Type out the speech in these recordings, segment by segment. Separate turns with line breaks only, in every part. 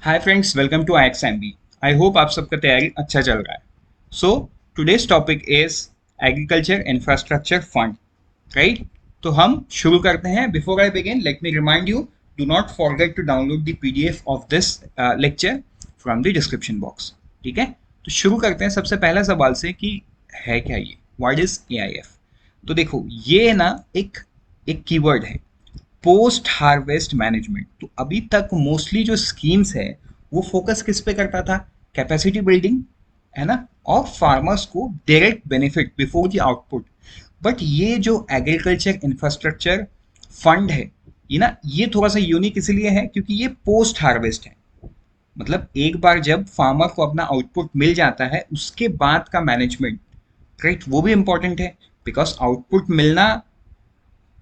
Hi friends, welcome to IXMB। I hope आप सबका तैयारी अच्छा चल रहा है। So today's topic is agriculture infrastructure fund, right. तो हम शुरू करते हैं। Before I begin, let me remind you, do not forget to download the PDF of this lecture from the description box. ठीक है, तो शुरू करते हैं सबसे पहला सवाल से कि है क्या ये, व्हाट इज AIF। तो देखो, ये ना एक एक कीवर्ड है, पोस्ट हार्वेस्ट मैनेजमेंट। तो अभी तक मोस्टली जो स्कीम्स है वो फोकस किस पे करता था? कैपेसिटी बिल्डिंग, है ना, और फार्मर्स को direct benefit before the output. But ये जो एग्रीकल्चर इंफ्रास्ट्रक्चर फंड है, ये ना, ये थोड़ा सा यूनिक इसलिए है क्योंकि ये पोस्ट हार्वेस्ट है। मतलब एक बार जब फार्मर को अपना आउटपुट मिल जाता है उसके बाद का मैनेजमेंट, राइट, वो भी इंपॉर्टेंट है। बिकॉज आउटपुट मिलना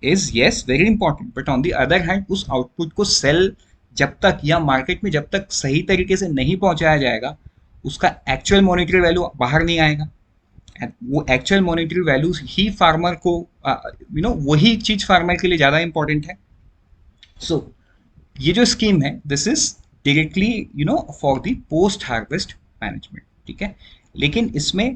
is yes very important, but on the other hand उस आउटपुट को सेल जब तक या मार्केट में जब तक सही तरीके से नहीं पहुंचाया जाएगा, उसका एक्चुअल मॉनेटरी वैल्यू बाहर नहीं आएगा। And वो एक्चुअल मॉनेटरी वैल्यू ही फार्मर को, वही चीज फार्मर के लिए ज्यादा इंपॉर्टेंट है। सो ये जो स्कीम है, this is directly for the post harvest management. ठीक है, लेकिन इसमें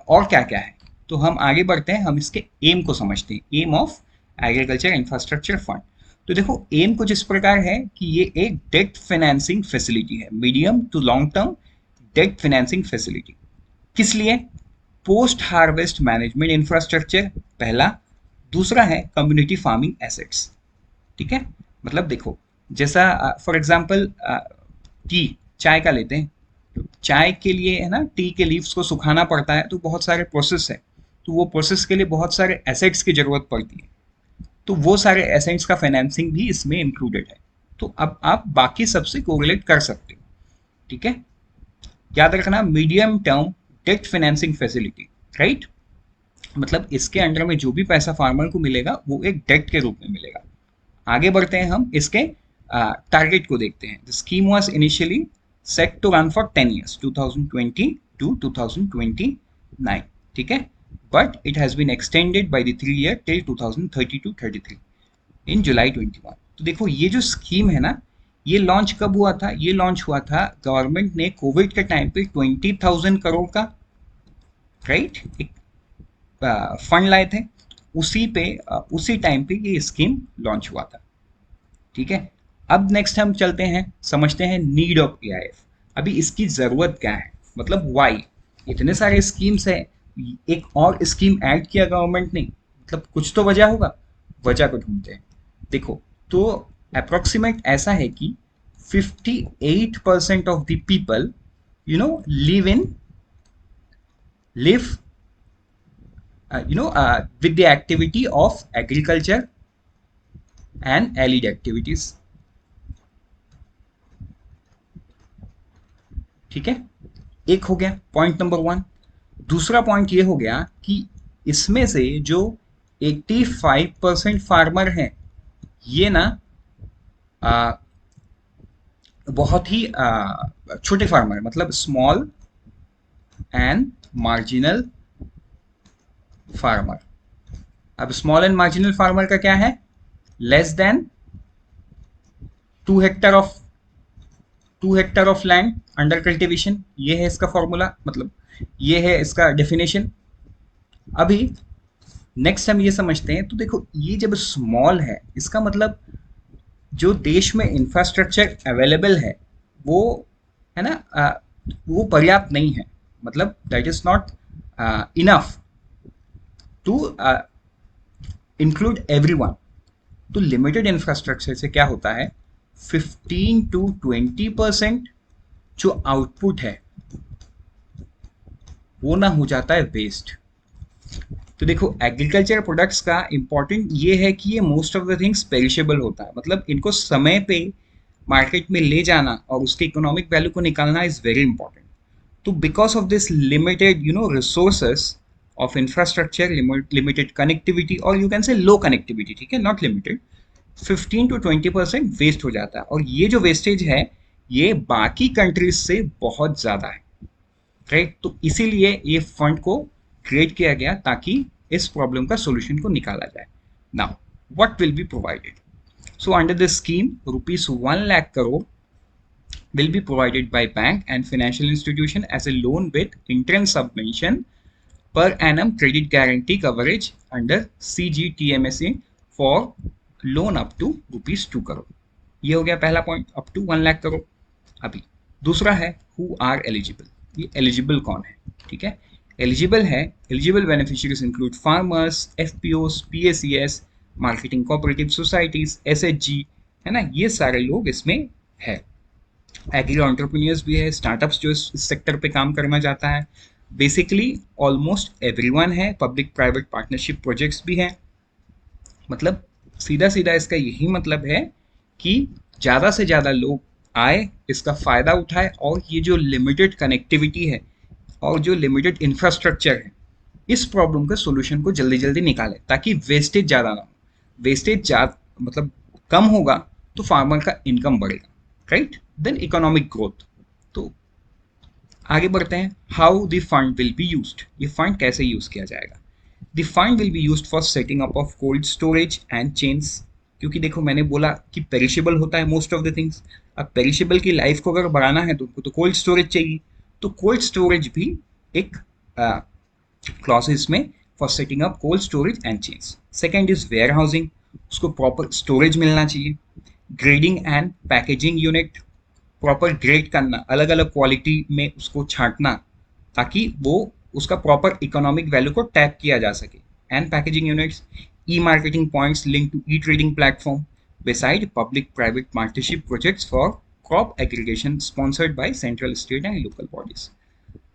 और क्या क्या है, तो हम आगे बढ़ते हैं, हम इसके एम को समझते हैं। Aim of agriculture infrastructure fund. तो देखो, एम कुछ इस प्रकार है कि ये एक डेट फाइनेंसिंग फैसिलिटी है, medium to long term debt financing facility. किस लिए? पोस्ट हार्वेस्ट मैनेजमेंट इंफ्रास्ट्रक्चर पहला, दूसरा है कम्युनिटी फार्मिंग एसेट्स। ठीक है, मतलब देखो, जैसा फॉर एग्जांपल टी, चाय का लेते हैं। तो चाय के लिए, है ना, टी के लीव्स को सुखाना पड़ता है, तो बहुत सारे प्रोसेस है। तो वो प्रोसेस के लिए बहुत सारे एसेट्स की जरूरत पड़ती है। तो वो सारे एसेट्स का फाइनेंसिंग भी इसमें इंक्लूडेड है। तो अब आप बाकी सबसे कोरिलेट कर सकते हो। ठीक है, याद रखना, medium term debt financing facility, right. मतलब इसके अंडर में जो भी पैसा फार्मर को मिलेगा वो एक डेट के रूप में मिलेगा। आगे बढ़ते हैं, हम इसके टारगेट को देखते हैं। The scheme was initially set to run for 10 years, 2020 to 2029। ठीक है, but it has been extended by the 3 year till 2030 to 33 इन जुलाई 21। तो देखो, ये जो स्कीम है ना, ये लॉन्च कब हुआ था? ये लॉन्च हुआ था, गवर्नमेंट ने कोविड के टाइम पे 20,000 करोड़ का, राइट, एक फंड लाए थे। उसी टाइम पे ये स्कीम लॉन्च हुआ था। ठीक है, अब नेक्स्ट हम चलते हैं, समझते हैं नीड ऑफ AIF। अभी इसकी जरूरत क्या है, मतलब वाई, इतने सारे स्कीम्स है, एक और स्कीम ऐड किया गवर्नमेंट ने, मतलब कुछ तो वजह होगा। वजह को ढूंढते हैं। देखो, तो अप्रोक्सीमेट ऐसा है कि 58% of the people live with the activity of agriculture and allied activities। ठीक है, एक हो गया पॉइंट नंबर 1। दूसरा पॉइंट ये हो गया कि इसमें से जो 85% फार्मर हैं, ये ना आ, बहुत ही छोटे फार्मर, मतलब स्मॉल एंड मार्जिनल फार्मर। अब स्मॉल एंड मार्जिनल फार्मर का क्या है? Less than 2 hectare of 2 hectare of land under cultivation, ये है इसका फॉर्मूला, मतलब ये है इसका डेफिनेशन। अभी नेक्स्ट हम ये समझते हैं। तो देखो, ये जब स्मॉल है, इसका मतलब जो देश में इंफ्रास्ट्रक्चर अवेलेबल है वो, है ना, वो पर्याप्त नहीं है। मतलब that is not enough to include everyone. तो लिमिटेड इंफ्रास्ट्रक्चर से क्या होता है, 15 to 20% जो आउटपुट है वो ना हो जाता है वेस्ट। तो देखो, एग्रीकल्चर प्रोडक्ट्स का इंपॉर्टेंट ये है कि ये most of the things perishable होता है, मतलब इनको समय पे मार्केट में ले जाना और उसके इकोनॉमिक वैल्यू को निकालना इज वेरी इंपॉर्टेंट। तो because of this limited resources of infrastructure, limited connectivity, और you can say low connectivity, ठीक है, नॉट लिमिटेड, 15 to 20% वेस्ट हो जाता है। और ये जो वेस्टेज है, ये बाकी कंट्रीज से बहुत ज़्यादा है, राइट। तो इसीलिए ये फंड को क्रिएट किया गया ताकि इस प्रॉब्लम का सोल्यूशन को निकाला जाए। Now what will be provided? So under this scheme, ₹1 lakh crore will be provided by bank and financial institution as a loan with interest subvention per annum credit guarantee coverage under CGTMSE for loan up to ₹2 crore. ये हो गया पहला point, up to 1 lakh crore. अभी दूसरा है who are eligible, ये eligible कौन है, ठीक है। एलिजिबल है, eligible beneficiaries include farmers, FPOs, PACS, marketing cooperative societies, SHG, है ना, ये सारे लोग इसमें है। एग्री एंटरप्रेन्योर्स भी है, स्टार्टअप्स जो इस सेक्टर पे काम करना चाहता है, बेसिकली ऑलमोस्ट एवरीवन है, पब्लिक प्राइवेट पार्टनरशिप प्रोजेक्ट्स भी हैं। मतलब सीधा सीधा इसका यही मतलब है कि ज़्यादा से ज़्यादा लोग आए, इसका फ़ायदा उठाए, और ये जो लिमिटेड कनेक्टिविटी है और जो लिमिटेड इंफ्रास्ट्रक्चर है, इस प्रॉब्लम का सोल्यूशन को जल्दी जल्दी निकाले, ताकि वेस्टेज ज़्यादा ना हो। वेस्टेज ज़्यादा मतलब कम होगा तो फार्मर का इनकम बढ़ेगा, राइट। Then economic growth. तो आगे बढ़ते हैं, how the fund will be used, ये फंड कैसे यूज किया जाएगा। The fund will be used for setting up of cold storage and chains, क्योंकि देखो मैंने बोला कि पेरिशेबल होता है मोस्ट ऑफ द थिंग्स। अब पेरिशेबल की लाइफ को अगर बढ़ाना है तो उनको तो कोल्ड स्टोरेज चाहिए, तो कोल्ड स्टोरेज भी एक क्लॉसेस में for setting up cold storage and chains. Second is warehousing, उसको प्रॉपर स्टोरेज मिलना चाहिए। Grading and packaging unit, proper grade करना, अलग अलग क्वालिटी में उसको छांटना, ताकि वो उसका प्रॉपर इकोनॉमिक वैल्यू को टैप किया जा सके। And packaging units, e marketing points link to e trading platform, beside public private partnership projects for crop aggregation sponsored by central, state and local bodies.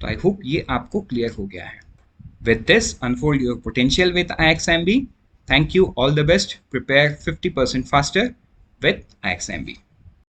तो आई होप ये आपको clear हो गया है। With this, unfold your potential with IXMB. Thank you, all the best. Prepare 50% faster with IXMB.